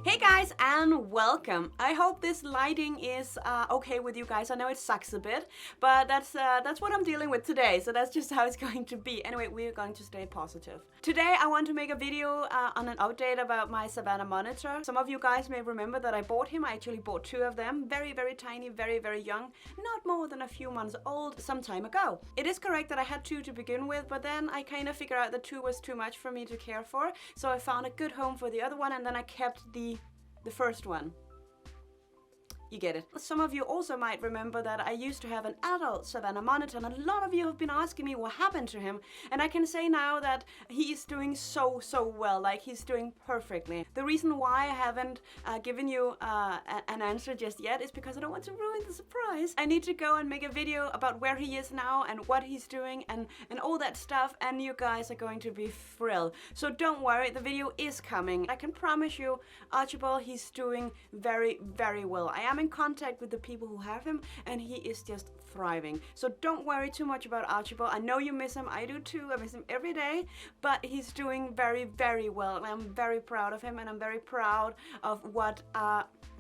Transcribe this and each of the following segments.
Hey guys, and welcome. I hope this lighting is okay with you guys. I know it sucks a bit, but that's what I'm dealing with today, so that's just how it's going to be. Anyway, we're going to stay positive. Today I want to make a video on an update about my Savannah monitor. Some of you guys may remember that I bought him. I actually bought two of them. Very, very tiny, very, very young. Not more than a few months old some time ago. It is correct that I had two to begin with, but then I kind of figured out that two was too much for me to care for. So I found a good home for the other one, and then I kept the first one. You get it. Some of you also might remember that I used to have an adult Savannah monitor, and a lot of you have been asking me what happened to him, and I can say now that he is doing so well. Like, he's doing perfectly. The reason why I haven't given you an answer just yet is because I don't want to ruin the surprise. I need to go and make a video about where he is now and what he's doing and all that stuff, and you guys are going to be thrilled. So don't worry, the video is coming. I can promise you, Archibald, he's doing very, very well. I am in contact with the people who have him, and he is just thriving. So don't worry too much about Archibald. I know you miss him. I do too. I miss him every day, but he's doing very, very well, and I'm very proud of him, and I'm very proud of what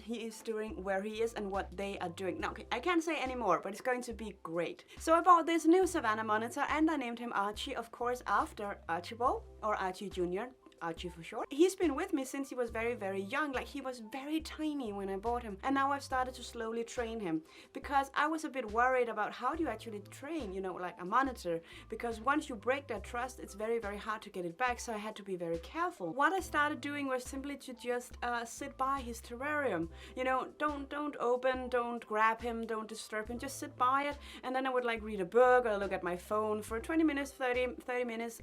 he is doing, where he is, and what they are doing. Now, okay, I can't say any more, but it's going to be great. So I bought this new Savannah monitor, and I named him Archie, of course, after Archibald, or Archie Jr., Archie for short. He's been with me since he was very, very young. Like, he was very tiny when I bought him, and now I've started to slowly train him, because I was a bit worried about how do you actually train, you know, like a monitor, because once you break that trust, it's very, very hard to get it back. So I had to be very careful. What I started doing was simply to just sit by his terrarium. You know, don't open, don't grab him, don't disturb him, just sit by it, and then I would like read a book or look at my phone for 20 minutes, 30 minutes,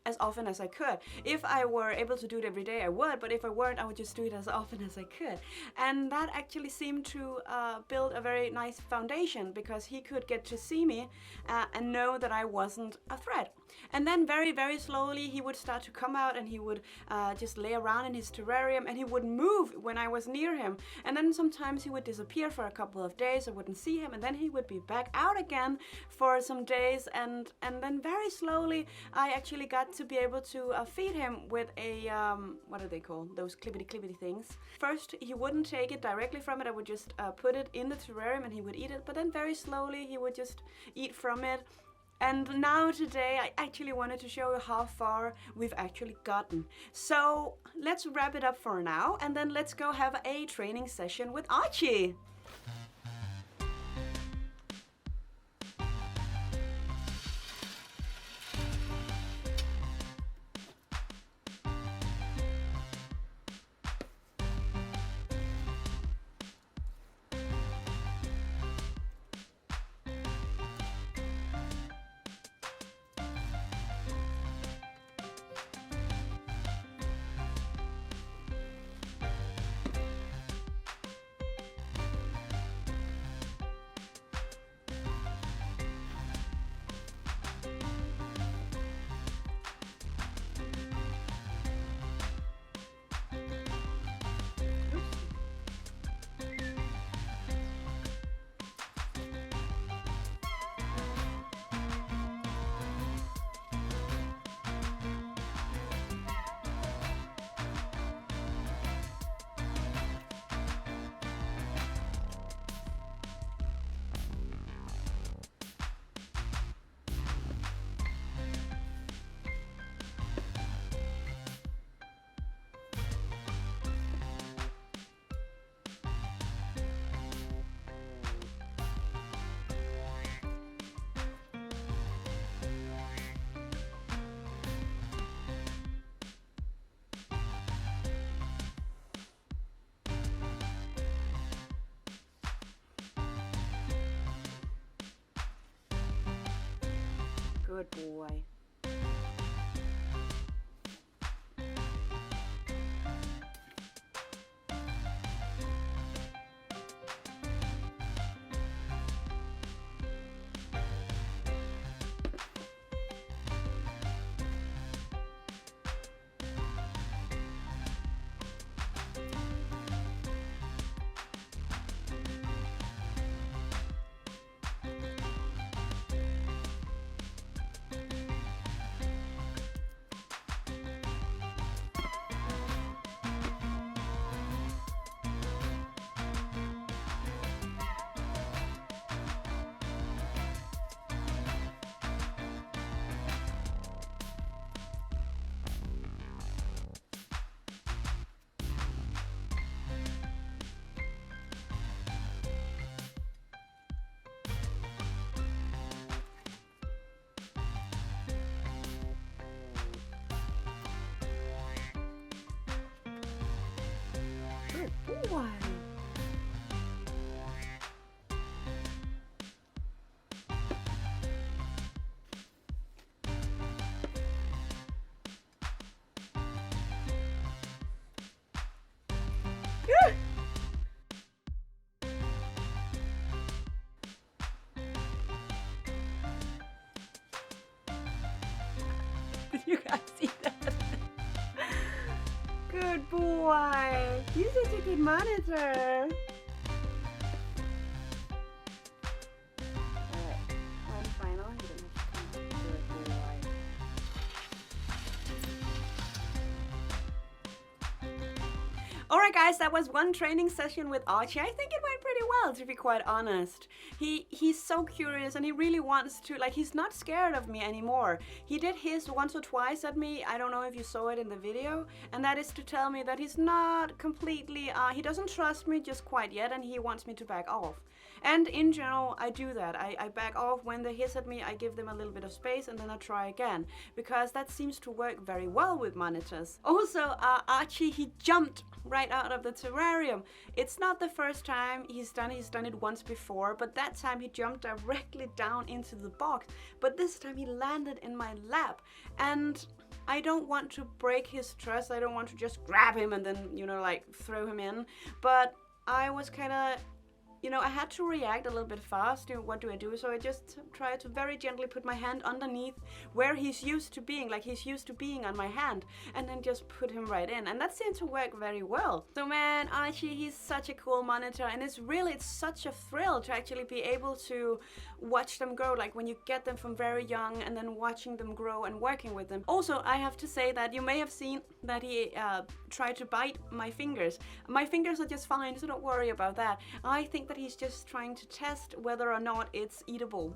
as often as I could. If I were able to do it every day, I would, but if I weren't, I would just do it as often as I could. And that actually seemed to build a very nice foundation, because he could get to see me and know that I wasn't a threat. And then very, very slowly he would start to come out, and he would just lay around in his terrarium, and he would move when I was near him. And then sometimes he would disappear for a couple of days. I wouldn't see him, and then he would be back out again for some days, and then very slowly I actually got to be able to feed him with a what are they called, those clippity things. First, he wouldn't take it directly from it. I would just put it in the terrarium, and he would eat it, but then very slowly he would just eat from it. And now today I actually wanted to show you how far we've actually gotten. So let's wrap it up for now, and then let's go have a training session with Archie. Good boy. boy. Did you guys see that? Good boy. You're such a good monitor. Alright, one final. You don't have to come do it really wide. Alright guys, that was one training session with Archie. I think it went pretty well, to be quite honest. He's so curious and he really wants to, like, he's not scared of me anymore. He did hiss once or twice at me. I don't know if you saw it in the video. And that is to tell me that he's not completely, he doesn't trust me just quite yet and he wants me to back off. And in general, I do that. I back off when they hiss at me, I give them a little bit of space and then I try again. Because that seems to work very well with monitors. Also, Archie, he jumped right out of the terrarium. It's not the first time he's done it once before, but that time he jumped directly down into the box. But this time he landed in my lap. And I don't want to break his trust. I don't want to just grab him and then, you know, like throw him in. But I was kind of, you know, I had to react a little bit fast. You know, what do I do? So I just tried to very gently put my hand underneath where he's used to being, like he's used to being on my hand, and then just put him right in. And that seemed to work very well. So man, Archie, he's such a cool monitor, and it's such a thrill to actually be able to watch them grow, like when you get them from very young and then watching them grow and working with them. Also, I have to say that you may have seen that he tried to bite my fingers. My fingers are just fine, so don't worry about that. I think that he's just trying to test whether or not it's eatable.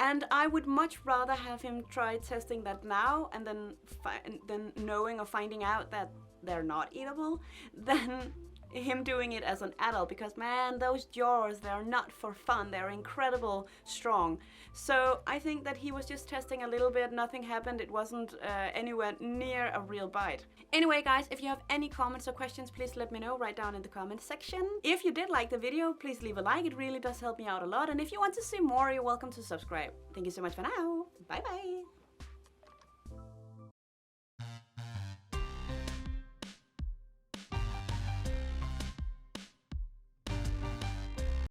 And I would much rather have him try testing that now and then knowing or finding out that they're not eatable than him doing it as an adult, because man, those jaws, they're not for fun. They're incredible strong. So I think that he was just testing a little bit. Nothing happened. It wasn't anywhere near a real bite. Anyway guys, if you have any comments or questions, please let me know right down in the comment section. If you did like the video, please leave a like. It really does help me out a lot. And if you want to see more, you're welcome to subscribe. Thank you so much for now. Bye bye.